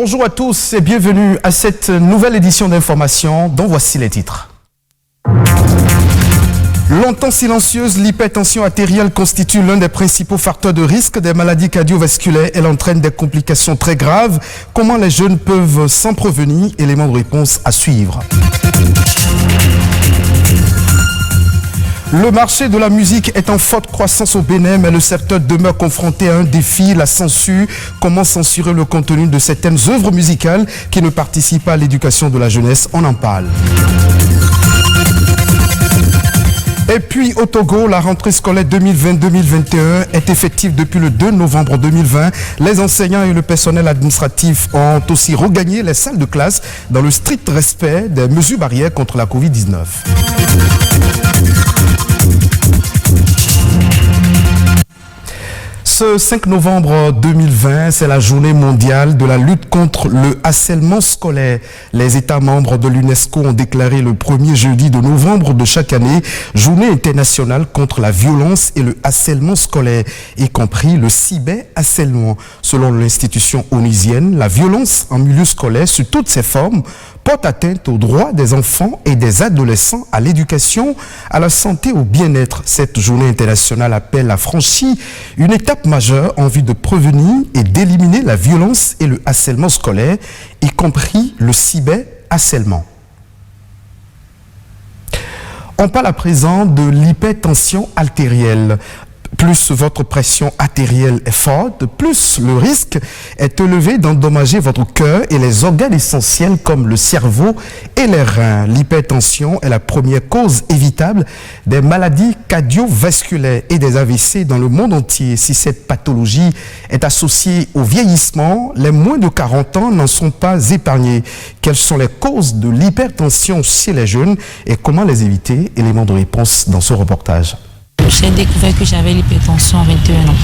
Bonjour à tous et bienvenue à cette nouvelle édition d'information dont voici les titres. Longtemps silencieuse, l'hypertension artérielle constitue l'un des principaux facteurs de risque des maladies cardiovasculaires. Elle entraîne des complications très graves. Comment les jeunes peuvent s'en prévenir? Élément de réponse à suivre. Le marché de la musique est en forte croissance au Bénin, mais le secteur demeure confronté à un défi, la censure. Comment censurer le contenu de certaines œuvres musicales qui ne participent pas à l'éducation de la jeunesse? On en parle. Et puis au Togo, la rentrée scolaire 2020-2021 est effective depuis le 2 novembre 2020. Les enseignants et le personnel administratif ont aussi regagné les salles de classe dans le strict respect des mesures barrières contre la Covid-19. Ce 5 novembre 2020, c'est la journée mondiale de la lutte contre le harcèlement scolaire. Les États membres de l'UNESCO ont déclaré le premier jeudi de novembre de chaque année journée internationale contre la violence et le harcèlement scolaire, y compris le cyberharcèlement. Selon l'institution onusienne, la violence en milieu scolaire sous toutes ses formes porte atteinte aux droits des enfants et des adolescents, à l'éducation, à la santé, au bien-être. Cette journée internationale appelle à franchir une étape majeure en vue de prévenir et d'éliminer la violence et le harcèlement scolaire, y compris le cyberharcèlement. On parle à présent de l'hypertension artérielle. Plus votre pression artérielle est forte, plus le risque est élevé d'endommager votre cœur et les organes essentiels comme le cerveau et les reins. L'hypertension est la première cause évitable des maladies cardiovasculaires et des AVC dans le monde entier. Si cette pathologie est associée au vieillissement, les moins de 40 ans n'en sont pas épargnés. Quelles sont les causes de l'hypertension chez les jeunes et comment les éviter? Élément de réponse dans ce reportage. J'ai découvert que j'avais l'hypertension à 21 ans.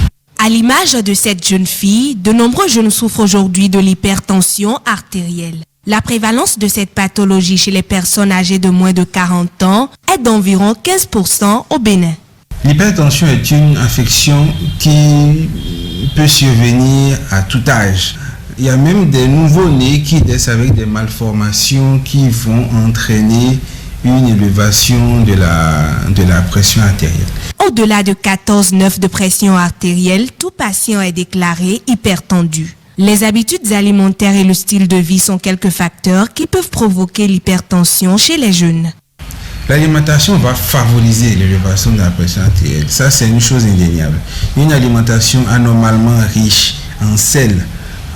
À l'image de cette jeune fille, de nombreux jeunes souffrent aujourd'hui de l'hypertension artérielle. La prévalence de cette pathologie chez les personnes âgées de moins de 40 ans est d'environ 15% au Bénin. L'hypertension est une affection qui peut survenir à tout âge. Il y a même des nouveaux-nés qui naissent avec des malformations qui vont entraîner une élévation de la pression artérielle. Au-delà de 14,9 de pression artérielle, tout patient est déclaré hypertendu. Les habitudes alimentaires et le style de vie sont quelques facteurs qui peuvent provoquer l'hypertension chez les jeunes. L'alimentation va favoriser l'élévation de la pression artérielle. Ça, c'est une chose indéniable. Une alimentation anormalement riche en sel,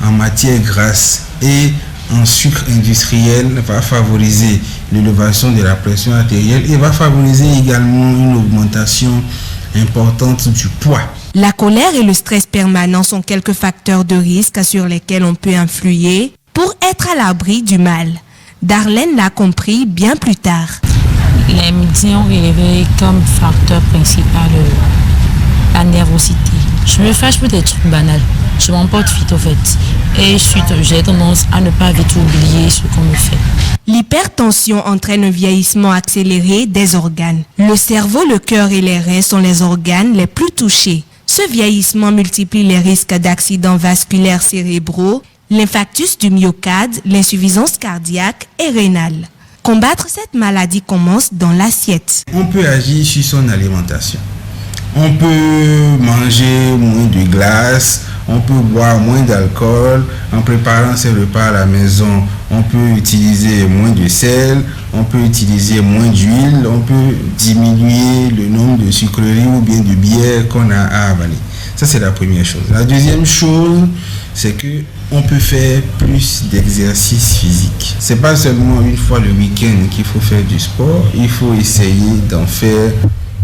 en matières grasses et en sucre industriel va favoriser l'élévation de la pression artérielle et va favoriser également une augmentation importante du poids. La colère et le stress permanent sont quelques facteurs de risque sur lesquels on peut influer pour être à l'abri du mal. Darlene l'a compris bien plus tard. Les médecins ont relevé comme facteur principal la nervosité. Je me fâche pour des trucs banals. Je m'emporte vite au fait. Et j'ai tendance à ne pas vite oublier ce qu'on me fait. L'hypertension entraîne un vieillissement accéléré des organes. Le cerveau, le cœur et les reins sont les organes les plus touchés. Ce vieillissement multiplie les risques d'accidents vasculaires cérébraux, l'infarctus du myocarde, l'insuffisance cardiaque et rénale. Combattre cette maladie commence dans l'assiette. On peut agir sur son alimentation. On peut manger moins de glace, on peut boire moins d'alcool, en préparant ses repas à la maison, on peut utiliser moins de sel, on peut utiliser moins d'huile, on peut diminuer le nombre de sucreries ou bien de bière qu'on a à avaler. Ça, c'est la première chose. La deuxième chose, c'est que on peut faire plus d'exercice physique. C'est pas seulement une fois le week-end qu'il faut faire du sport, il faut essayer d'en faire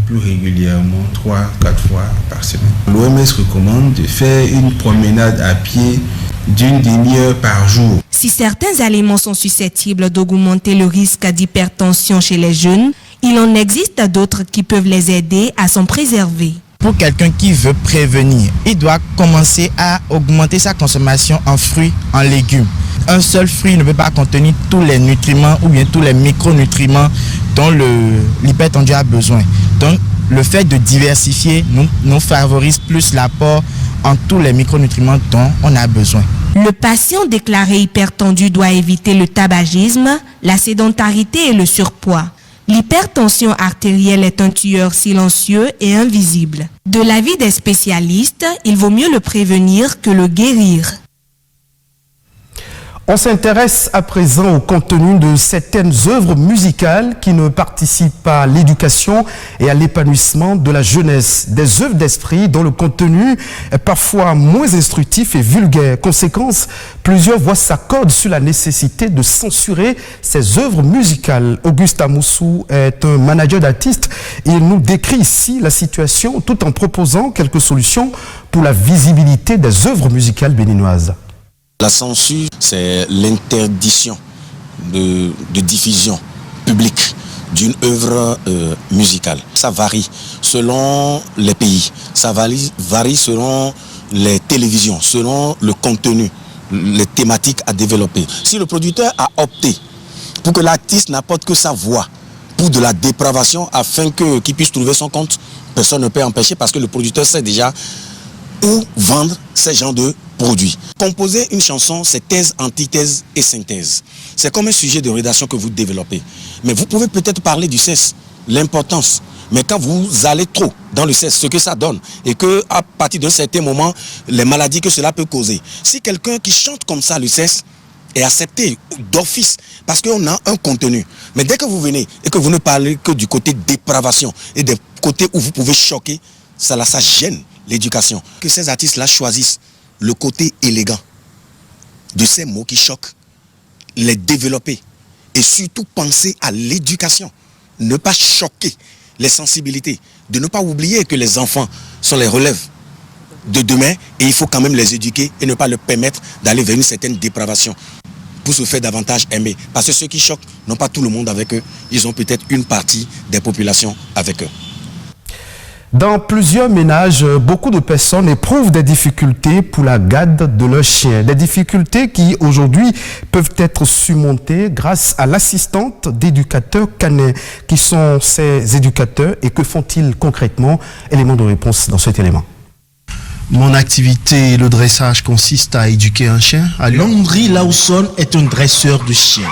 plus régulièrement, 3-4 fois par semaine. L'OMS recommande de faire une promenade à pied d'une demi-heure par jour. Si certains aliments sont susceptibles d'augmenter le risque d'hypertension chez les jeunes, il en existe d'autres qui peuvent les aider à s'en préserver. Pour quelqu'un qui veut prévenir, il doit commencer à augmenter sa consommation en fruits, en légumes. Un seul fruit ne peut pas contenir tous les nutriments ou bien tous les micronutriments dont l'hypertendu a besoin. Donc, le fait de diversifier nous favorise plus l'apport en tous les micronutriments dont on a besoin. Le patient déclaré hypertendu doit éviter le tabagisme, la sédentarité et le surpoids. L'hypertension artérielle est un tueur silencieux et invisible. De l'avis des spécialistes, il vaut mieux le prévenir que le guérir. On s'intéresse à présent au contenu de certaines œuvres musicales qui ne participent pas à l'éducation et à l'épanouissement de la jeunesse. Des œuvres d'esprit dont le contenu est parfois moins instructif et vulgaire. Conséquence, plusieurs voix s'accordent sur la nécessité de censurer ces œuvres musicales. Auguste Amoussou est un manager d'artistes et il nous décrit ici la situation tout en proposant quelques solutions pour la visibilité des œuvres musicales béninoises. La censure, c'est l'interdiction de diffusion publique d'une œuvre musicale. Ça varie selon les pays, ça varie selon les télévisions, selon le contenu, les thématiques à développer. Si le producteur a opté pour que l'artiste n'apporte que sa voix pour de la dépravation afin qu'il puisse trouver son compte, personne ne peut empêcher parce que le producteur sait déjà où vendre ces genres de produits. Composer une chanson, c'est thèse, antithèse et synthèse. C'est comme un sujet de rédaction que vous développez. Mais vous pouvez peut-être parler du sexe, l'importance. Mais quand vous allez trop dans le sexe, ce que ça donne, et que à partir d'un certain moment, les maladies que cela peut causer. Si quelqu'un qui chante comme ça le sexe est accepté d'office, parce qu'on a un contenu. Mais dès que vous venez et que vous ne parlez que du côté dépravation et des côtés où vous pouvez choquer, ça gêne l'éducation. Que ces artistes-là choisissent le côté élégant de ces mots qui choquent, les développer et surtout penser à l'éducation, ne pas choquer les sensibilités, de ne pas oublier que les enfants sont les relèves de demain et il faut quand même les éduquer et ne pas leur permettre d'aller vers une certaine dépravation pour se faire davantage aimer. Parce que ceux qui choquent n'ont pas tout le monde avec eux, ils ont peut-être une partie des populations avec eux. Dans plusieurs ménages, beaucoup de personnes éprouvent des difficultés pour la garde de leurs chiens. Des difficultés qui, aujourd'hui, peuvent être surmontées grâce à l'assistante d'éducateurs canins. Qui sont ces éducateurs et que font-ils concrètement? Élément de réponse dans cet élément. Mon activité, le dressage, consiste à éduquer un chien. Landry Lawson est un dresseur de chiens.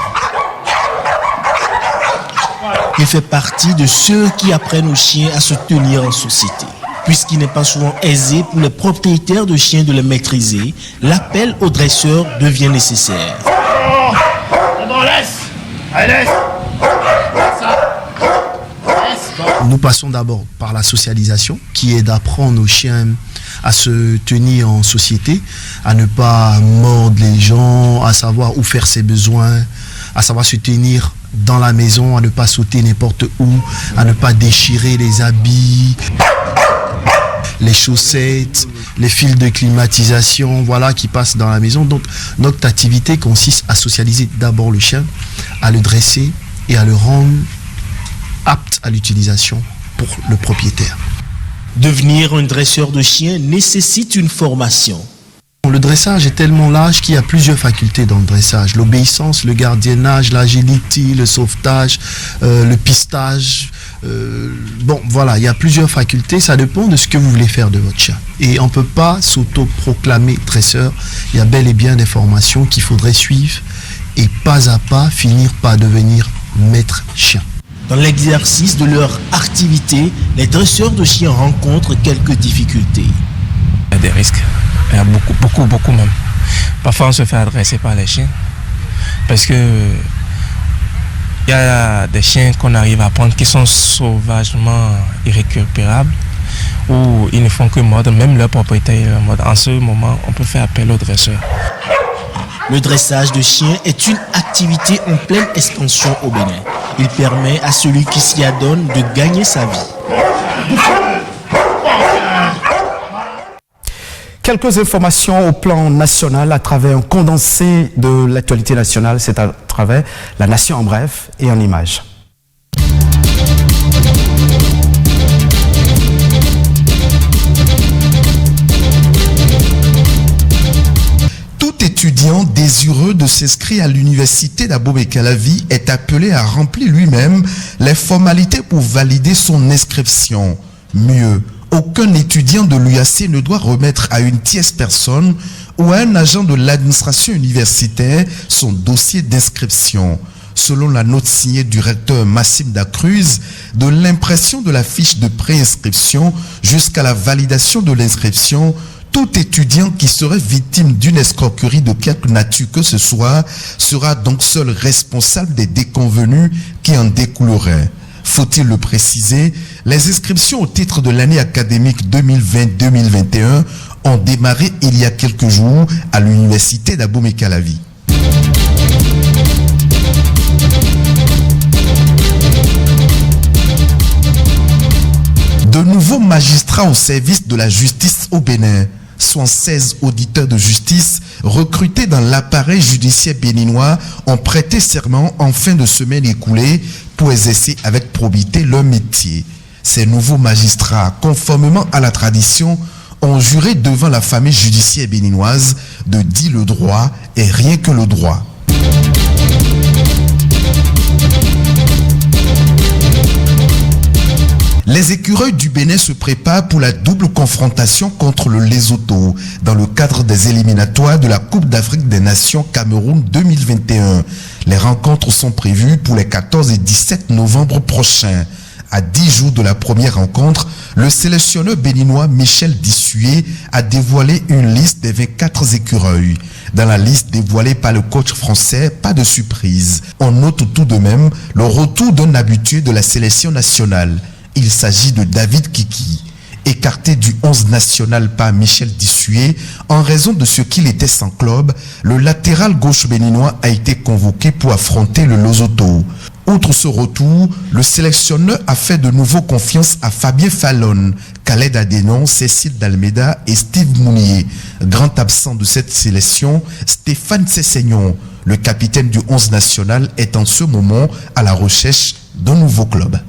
Il fait partie de ceux qui apprennent aux chiens à se tenir en société. Puisqu'il n'est pas souvent aisé pour les propriétaires de chiens de les maîtriser, l'appel au dresseur devient nécessaire. Nous passons d'abord par la socialisation, qui est d'apprendre aux chiens à se tenir en société, à ne pas mordre les gens, à savoir où faire ses besoins, à savoir se tenir dans la maison, à ne pas sauter n'importe où, à ne pas déchirer les habits, les chaussettes, les fils de climatisation, voilà, qui passent dans la maison. Donc notre activité consiste à socialiser d'abord le chien, à le dresser et à le rendre apte à l'utilisation pour le propriétaire. Devenir un dresseur de chiens nécessite une formation. Le dressage est tellement large qu'il y a plusieurs facultés dans le dressage. L'obéissance, le gardiennage, l'agilité, le sauvetage, le pistage. Bon, voilà, il y a plusieurs facultés. Ça dépend de ce que vous voulez faire de votre chien. Et on ne peut pas s'auto-proclamer dresseur. Il y a bel et bien des formations qu'il faudrait suivre et pas à pas finir par devenir maître chien. Dans l'exercice de leur activité, les dresseurs de chiens rencontrent quelques difficultés. Il y a des risques. Il y a beaucoup même. Parfois on se fait adresser par les chiens parce que il y a des chiens qu'on arrive à prendre qui sont sauvagement irrécupérables ou ils ne font que mordre, même leur propriétaire mordre. En ce moment, on peut faire appel au dresseur. Le dressage de chiens est une activité en pleine expansion au Bénin. Il permet à celui qui s'y adonne de gagner sa vie. Quelques informations au plan national à travers un condensé de l'actualité nationale, c'est à travers La Nation en bref et en images. Tout étudiant désireux de s'inscrire à l'université d'Abomey-Calavi est appelé à remplir lui-même les formalités pour valider son inscription. Mieux, aucun étudiant de l'UAC ne doit remettre à une tierce personne ou à un agent de l'administration universitaire son dossier d'inscription. Selon la note signée du recteur Massim Dacruz, de l'impression de la fiche de préinscription jusqu'à la validation de l'inscription, tout étudiant qui serait victime d'une escroquerie de quelque nature que ce soit sera donc seul responsable des déconvenues qui en découleraient. Faut-il le préciser, les inscriptions au titre de l'année académique 2020-2021 ont démarré il y a quelques jours à l'université d'Abomey-Calavi. De nouveaux magistrats au service de la justice au Bénin, soit 16 auditeurs de justice recrutés dans l'appareil judiciaire béninois ont prêté serment en fin de semaine écoulée pour exercer avec probité leur métier. Ces nouveaux magistrats, conformément à la tradition, ont juré devant la famille judiciaire béninoise de dire le droit et rien que le droit. Les écureuils du Bénin se préparent pour la double confrontation contre le Lesotho dans le cadre des éliminatoires de la Coupe d'Afrique des Nations Cameroun 2021. Les rencontres sont prévues pour les 14 et 17 novembre prochains. À 10 jours de la première rencontre, le sélectionneur béninois Michel Dissué a dévoilé une liste des 24 écureuils. Dans la liste dévoilée par le coach français, pas de surprise. On note tout de même le retour d'un habitué de la sélection nationale. Il s'agit de David Kiki, écarté du 11 national par Michel Dissué en raison de ce qu'il était sans club. Le latéral gauche béninois a été convoqué pour affronter le Lesotho. Outre ce retour, le sélectionneur a fait de nouveau confiance à Fabien Fallon, Khaled Adénon, Cécile Dalmeda et Steve Mounier. Grand absent de cette sélection, Stéphane Cessignon, le capitaine du 11 national, est en ce moment à la recherche d'un nouveau club.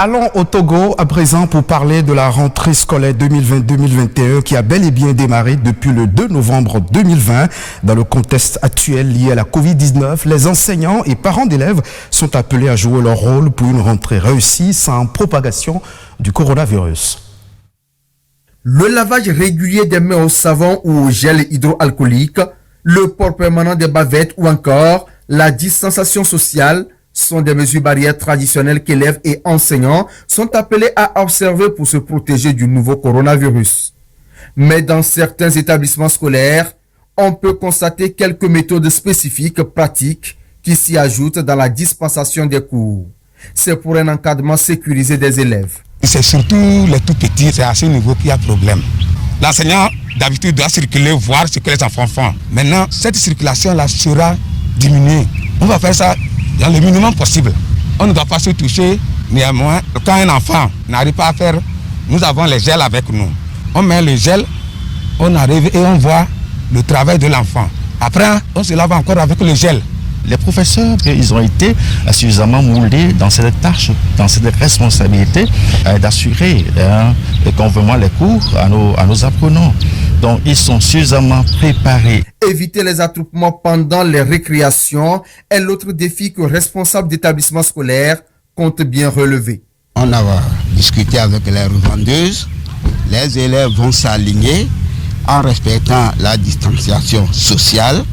Allons au Togo à présent pour parler de la rentrée scolaire 2020-2021 qui a bel et bien démarré depuis le 2 novembre 2020. Dans le contexte actuel lié à la Covid-19, les enseignants et parents d'élèves sont appelés à jouer leur rôle pour une rentrée réussie sans propagation du coronavirus. Le lavage régulier des mains au savon ou au gel hydroalcoolique, le port permanent des bavettes ou encore la distanciation sociale sont des mesures barrières traditionnelles qu'élèves et enseignants sont appelés à observer pour se protéger du nouveau coronavirus. Mais dans certains établissements scolaires, on peut constater quelques méthodes spécifiques pratiques qui s'y ajoutent dans la dispensation des cours. C'est pour un encadrement sécurisé des élèves. C'est surtout les tout petits, c'est à ce niveau qu'il y a problème. L'enseignant, d'habitude, doit circuler, voir ce que les enfants font. Maintenant, cette circulation-là sera diminuée. On va faire ça dans le minimum possible. On ne doit pas se toucher, néanmoins. Quand un enfant n'arrive pas à faire, nous avons les gels avec nous. On met le gel, on arrive et on voit le travail de l'enfant. Après, on se lave encore avec le gel. Les professeurs, ils ont été suffisamment moulés dans cette tâche, dans cette responsabilité d'assurer convenablement les cours à nos apprenants. Donc, ils sont suffisamment préparés. Éviter les attroupements pendant les récréations est l'autre défi que responsables d'établissements scolaires comptent bien relever. On a discuté avec les revendeuses. Les élèves vont s'aligner en respectant la distanciation sociale.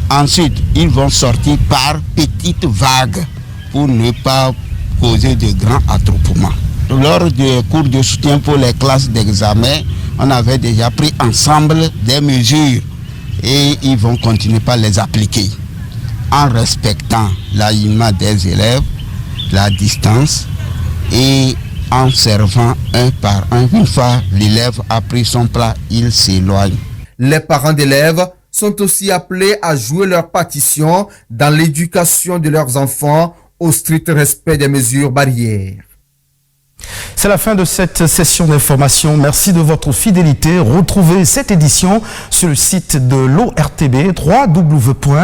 Ensuite, ils vont sortir par petites vagues pour ne pas causer de grands attroupements. Lors des cours de soutien pour les classes d'examen, on avait déjà pris ensemble des mesures et ils vont continuer par les appliquer en respectant l'alignement des élèves, la distance et en servant un par un. Une fois l'élève a pris son plat, il s'éloigne. Les parents d'élèves sont aussi appelés à jouer leur partition dans l'éducation de leurs enfants au strict respect des mesures barrières. C'est la fin de cette session d'information. Merci de votre fidélité. Retrouvez cette édition sur le site de l'ORTB, www.ortb.bg.